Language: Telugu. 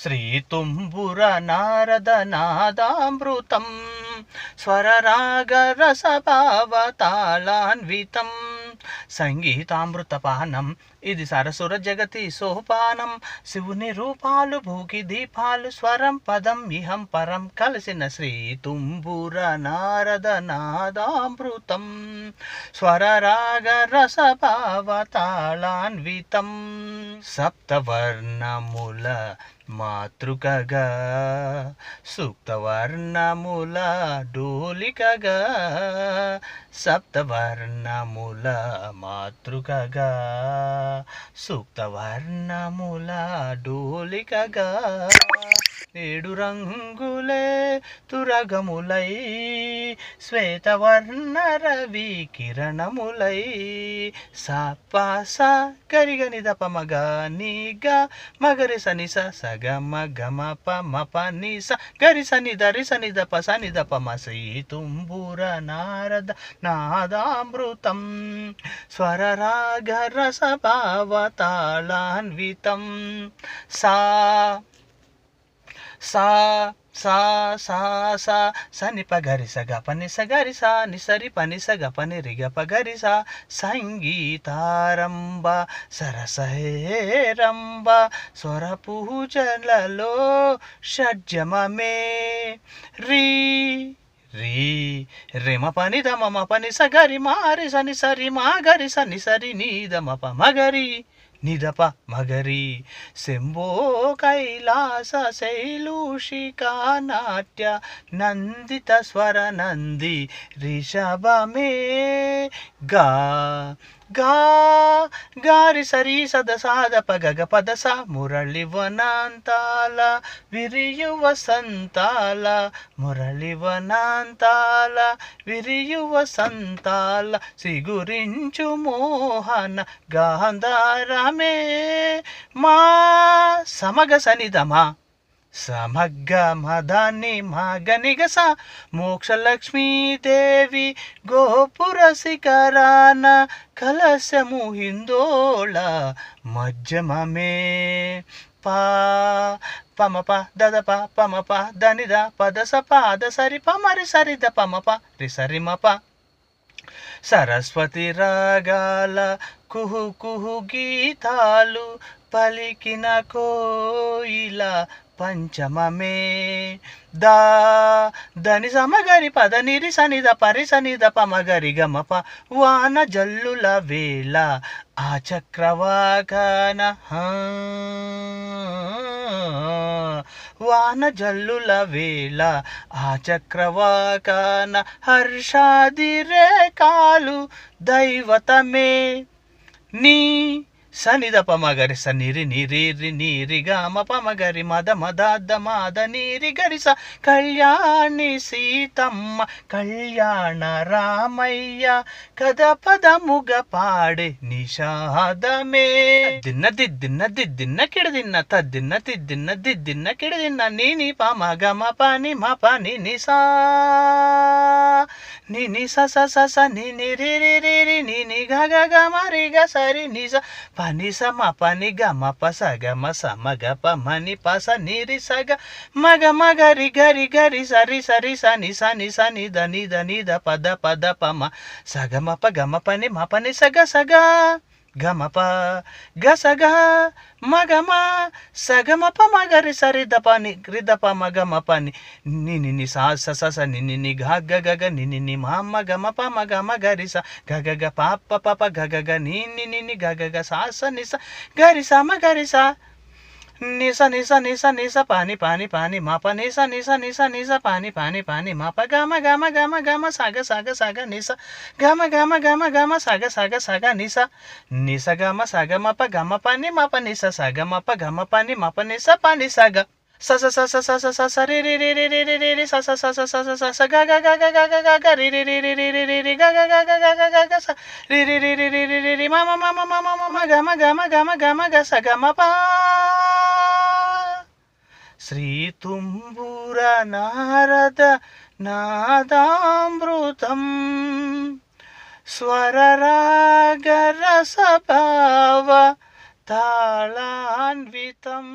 శ్రీతుంబుర నారద నాదామృతం స్వరరాగరసభావతాళాన్వితం సంగీతామృతపానం ఇది సరసుర జగతి సోపానం. శివుని రూపాలు భూకి దీపాలు స్వరం పదం ఇహం పరం కలిసిన శ్రీతుంబుర నారద నాదామృతం స్వరరాగరసభావతాళాన్వితం సప్తవర్ణముల మాతృకగా సూక్తవర్ణముల డోలికగా సప్తవర్ణముల మాతృకగా సూక్తవర్ణముల డోలికగా ఏడు రంగులే తురగములై శ్వేతవర్ణ రవి కిరణములై సాపాస గరిగని దపమగ నీగా మగరి సని సగమ గమ పమ పని స గరి సని దరి సని దప సని దపమ శ్రీతుంబుర నారద నాదామృతం స్వరరాగరసభావతాళాన్వితం సా సా సా సా సా సని పగరి సగ పని సగరి సా నిసరి పని సగ పని రిగ పగరి సా సంగీతారంభ సరసహేరంభ స్వర పూజలలో షడ్జమమే రీ రీ రిమ పని దమ పని సగరి మారి సని సరి మా గరి సని సరి నీదమ ప మగరి నిదప మగరి శంభో కైలాస శైలూషికా నాట్య నందిత స్వర నంది రిషభమే గా గా గారి సరి సద సాద పగగ పదస మురళి వనాంతాల విరియువ సంతాల మురళి వనాంతాల విరియువ సంతాల సిగురించు మోహన గాంధారమే మా సమగ సనిదమా సమగ్గ మదాన్ని మగనిగస మోక్షలక్ష్మీదేవి గోపుర శిఖరాన కలశము హిందోళ మధ్యమమే పా పమప దదప పమప దనిద పదస పాద సరి పమరి సరిద పమప రిసరిమప సరస్వతి రాగాల కుహు కుహు గీతాలు పలికిన కోయిల పంచమమే దా దని సమగరి పద నిరి సనిద పరి సనిద పమగరి గమప వాన జల్లుల వేళ ఆ చక్రవాకన వాన జల్లుల వేళ ఆ చక్రవాకన హర్షాదిరే కాలు దైవతమే నీ సనిద పమగరి స నిరి నిరి నీరి గమ పమగరి మద మద మాద నీరి గరిస కళ్యాణి సీతమ్మ కళ్యాణ రామయ్య కథ పదముగ పాడే నిషాదమే దిన్న దిద్దిన్న దిద్దిన్న కిడదిన్న తద్దిన్న తిద్దిన్న దిద్దిన్న కిడదిన్న నీని పమ గమ పని మ పని నిసా ని స స స స ని ని రి రి రి రి ని ని గ గ గ మ రి గ సరి ని స పని స మ పని గ మ ప స గ మ స మ గ ప మ ని ప స ని రి స గ మ గ మ గ రి గ రి గ రి సరి సరి స ని ద ని ద ప ద ప మ స గ మ ప గ మ ప ని మ ప ని స గ గ మ ప గ స గ మ గ మ స గ మ ప మ గ రి సరి ద ప ని రి ద ప మ గ మ ప ని ని ని ని సా స స స ని ని ని గ గ గ గ ని ని ని మ మ గ మ ప మ గ మ గ రి స గ గ గ ప ప ప ప గ గ గ ని ని ని ని గ గ గ సా స ని స గ రి స మ గ రి స ని స ని స ని స ని స పాని పాని పాని మ ప ని స ని స ని స ని స పాని పాని పాని మ ప గ మ గ మ గ మ గ మ స గ ని స గ మ గ మ గ మ గ మ స గ ని స గ మ స గ మ ప గ మ ప ని మ ప ని స స గ మ ప గ మ ప ని మ ప ని స ప ని స గ స స స స స స స స రి రి రి రి రి రి రి రి స స స స స స స స గ గ గ గ గ గ గ గ రి రి రి రి రి రి రి రి గ గ గ గ గ గ గ గ స రి రి రి రి రి రి రి రి మ మ మ మ మ మ మ గ మ గ మ గ మ గ మ గ స గ మ ప శ్రీతుంబుర నారద నాదామృతం స్వరరాగరసభావ తాళాన్వితం.